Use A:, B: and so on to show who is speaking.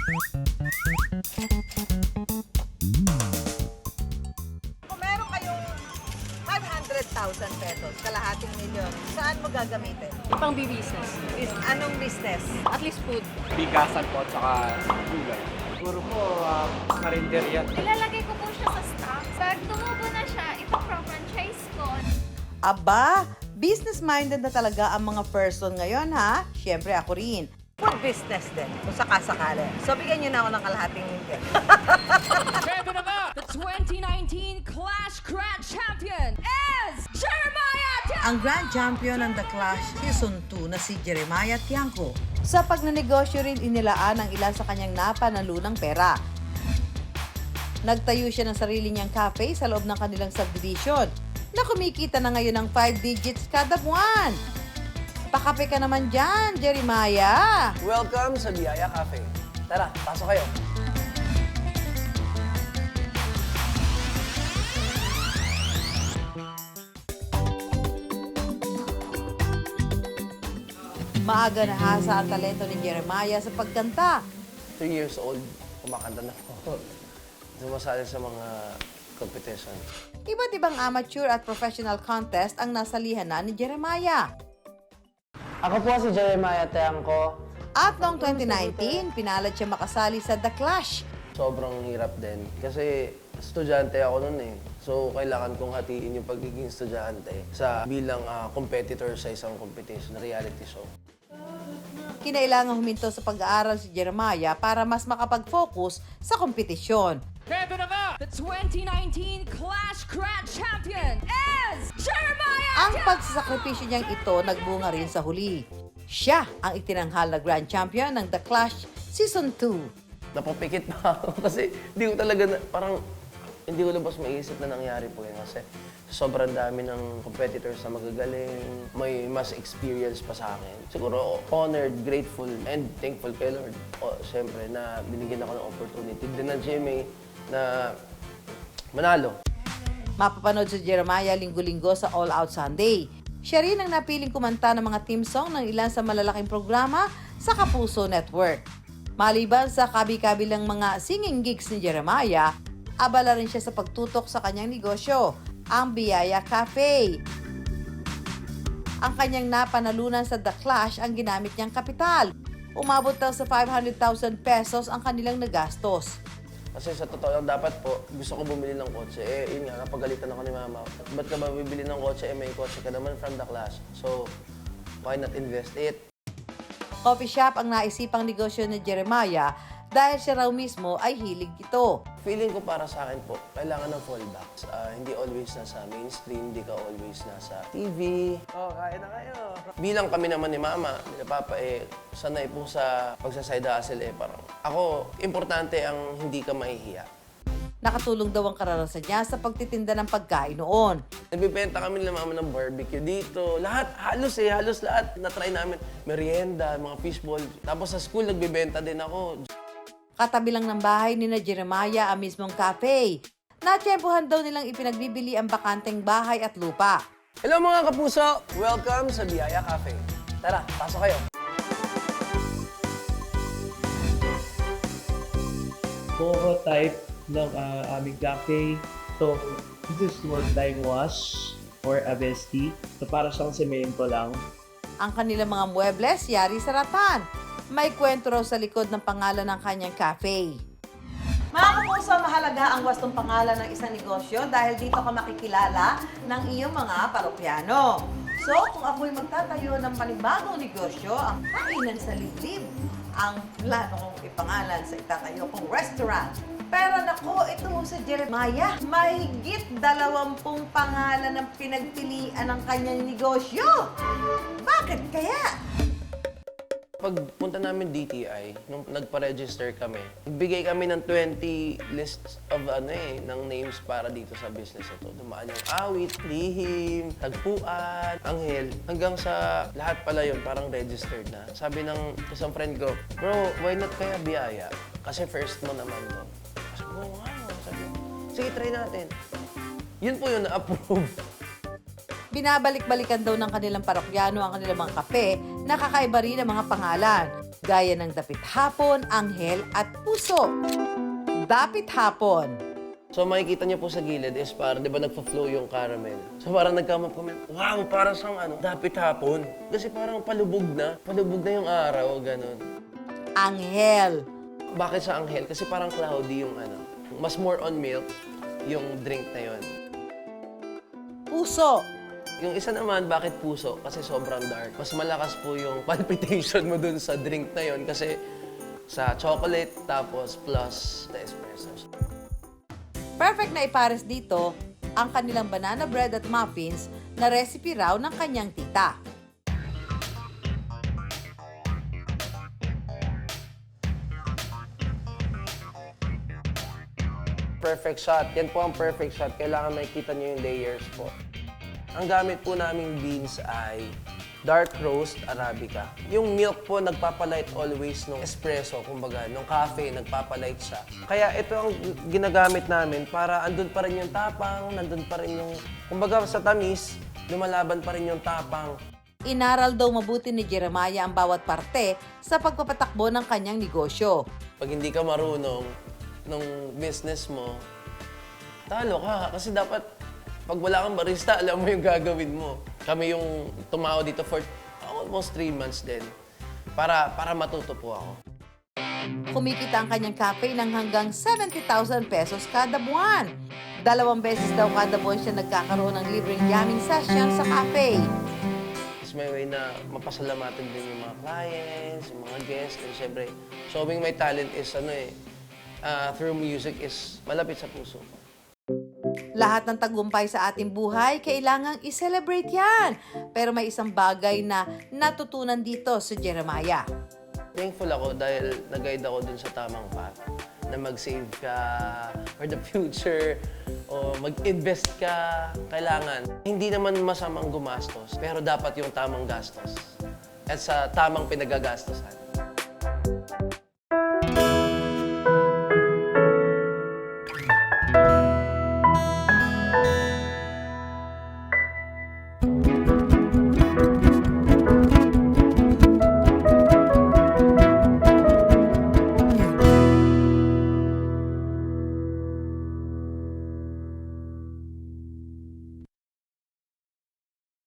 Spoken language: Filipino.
A: Kung meron kayong 500,000 pesos, kalahating milyon, saan mo gagamitin?
B: Pang business.
A: Anong business?
B: At least food.
C: Bigasan po at saka gulay. Siguro po, karinderya.
D: Ilalagay ko po siya sa stock. Pag tumubo na siya, ipapro-franchise ko.
A: Aba, business-minded na talaga ang mga person ngayon, ha? Siyempre, ako rin. Food business din, kung sakasakali. So, bigyan nyo na ako ng kalahating milyon.
E: The 2019 Clash Grand Champion is Jeremiah Tiangco!
A: Ang Grand Champion ng The Clash Season 2 na si Jeremiah Tiangco. Sa pagnanegosyo rin inilaan ang ilan sa kanyang napanalunang pera. Nagtayo siya ng sarili niyang cafe sa loob ng kanilang subdivision na kumikita na ngayon ng 5 digits kada buwan. Pakape ka naman dyan, Jeremiah!
F: Welcome sa Biyaya Cafe. Tara, pasok kayo.
A: Maaga na hasa ang talento ni Jeremiah sa pagkanta.
F: 3 years old, kumakanta na po. Sumasali sa mga competition.
A: Iba't ibang amateur at professional contest ang nasalihan na ni Jeremiah.
F: Ako po si Jeremiah Tiangco.
A: At noong 2019, pinalad siya makasali sa The Clash.
F: Sobrang hirap din kasi estudyante ako noon eh. So, kailangan kong hatiin yung pagiging estudyante sa bilang competitor sa isang competition, reality show.
A: Kinailangan huminto sa pag-aaral si Jeremiah para mas makapag-focus sa kompetisyon.
E: Ito na nga! The 2019 Clash Grand Champion is Jeremiah
A: Ang pagsasakripisyo niyang ito nagbunga rin sa huli. Siya ang itinanghal na Grand Champion ng The Clash Season 2.
F: Napapikit na ako kasi hindi ko talaga, parang hindi ko lubos maiisip na nangyari po yun kasi sobrang dami ng competitors na magagaling, may mas experience pa sa akin. Siguro honored, grateful, and thankful kay Lord. Siyempre na binigyan ako ng opportunity din ng GMA na manalo.
A: Mapapanood si Jeremiah linggo-linggo sa All Out Sunday. Siya rin ang napiling kumanta ng mga theme song ng ilan sa malalaking programa sa Kapuso Network. Maliban sa kabi-kabilang mga singing gigs ni Jeremiah, abala rin siya sa pagtutok sa kanyang negosyo, ang Biyaya Cafe. Ang kanyang napanalunan sa The Clash ang ginamit niyang kapital. Umabot daw sa 500,000 pesos ang kanilang nagastos.
F: Kasi sa totoo lang, dapat po, gusto ko bumili ng kotse. Yun nga, napagalitan ako ni Mama. Ba't ka ba bibili ng kotse? May kotse ka naman from The Clash. So, why not invest it?
A: Coffee shop ang naisipang negosyo ni Jeremiah dahil siya raw mismo ay hilig ito.
F: Feeling ko para sa akin po, kailangan ng fallbacks. Hindi always nasa mainstream, hindi ka always nasa TV. Kain na kayo. Bilang kami naman ni Mama, ni Papa, sanay po sa pagsaside hustle parang ako, importante ang hindi ka mahihiya.
A: Nakatulong daw ang karanasan niya sa pagtitinda ng pagkain noon.
F: Nagbibenta kami ng Mama ng barbecue dito. Lahat, halos lahat. Na-try namin. Merienda, mga fishball. Tapos sa school, nagbibenta din ako.
A: Katabi lang ng bahay ni na Jeremiah ang mismong cafe. Natsyempohan daw nilang ipinagbibili ang bakanteng bahay at lupa.
F: Hello mga kapuso! Welcome sa Biyaya Cafe. Tara, pasok kayo.
G: Prototype ng aming cafe. So, this is what dye wash or Avesti. So, para siyang semento lang.
A: Ang kanilang mga muebles yari sa ratan. May kwento raw sa likod ng pangalan ng kanyang cafe. Mga kapuso, mahalaga ang wastong pangalan ng isang negosyo dahil dito ka makikilala ng iyong mga parokyano. So, kung ako'y magtatayo ng panibagong negosyo, ang kainan sa liblib, ang plano kong ipangalan sa itatayo kong restaurant. Pero naku, ito sa Jeremiah, mahigit 20 pangalan ang pinagpilian ng kanyang negosyo. Bakit kaya?
F: Pagpunta namin DTI, nung nagpa-register kami, nagbigay kami ng 20 lists of ng names para dito sa business ito. Dumaan yung awit, lihim, tagpuan, anghel, hanggang sa lahat pala yun, parang registered na. Sabi ng isang friend ko, bro, why not kaya Biyaya? Kasi first mo naman to. Sabi ko, wow. Sabi ko, sige, try natin. Yun po yun na-approve.
A: Binabalik-balikan daw ng kanilang parokyano ang kanilang mga kape na kakaiba rin ang mga pangalan. gaya ng dapit hapon, anghel at puso. Dapit hapon.
F: So makikita niyo po sa gilid is parang, di ba nagpa-flow yung caramel? So parang nagkamap kami, wow, parang siyang dapit hapon. Kasi parang palubog na yung araw, ganun.
A: Anghel.
F: Bakit sa anghel? Kasi parang cloudy yung mas more on milk yung drink na yon.
A: Puso.
F: Yung isa naman, bakit puso? Kasi sobrang dark. Mas malakas po yung palpitation mo dun sa drink na yon kasi sa chocolate tapos plus the espresso.
A: Perfect na ipares dito ang kanilang banana bread at muffins na recipe raw ng kanyang tita.
F: Perfect shot. Yan po ang perfect shot. Kailangan makikita niyo yung layers po. Ang gamit po naming beans ay dark roast Arabica. Yung milk po nagpapalight always nung espresso, kumbaga, nung cafe, nagpapalight siya. Kaya ito ang ginagamit namin para andun pa rin yung tapang, nandun pa rin yung, kumbaga sa tamis, lumalaban pa rin yung tapang.
A: Inaral daw mabuti ni Jeremiah ang bawat parte sa pagpapatakbo ng kanyang negosyo.
F: Pag hindi ka marunong nung business mo, talo ka. Kasi dapat, pag wala kang barista, alam mo yung gagawin mo. Kami yung tumawa dito for almost 3 months din para matuto po ako.
A: Kumikita ang kanyang cafe ng hanggang 70,000 pesos kada buwan. 2 beses daw kada buwan siya nagkakaroon ng libreng jamming session sa cafe.
F: It's my way na mapasalamatan din yung mga clients, yung mga guests. And syempre, showing my talent is through music is malapit sa puso ko.
A: Lahat ng tagumpay sa ating buhay, kailangang i-celebrate yan. Pero may isang bagay na natutunan dito si Jeremiah.
F: Thankful ako dahil nag-guide ako dun sa tamang path. Na mag-save ka for the future o mag-invest ka. Kailangan. Hindi naman masamang gumastos, pero dapat yung tamang gastos. At sa tamang pinagagastosan.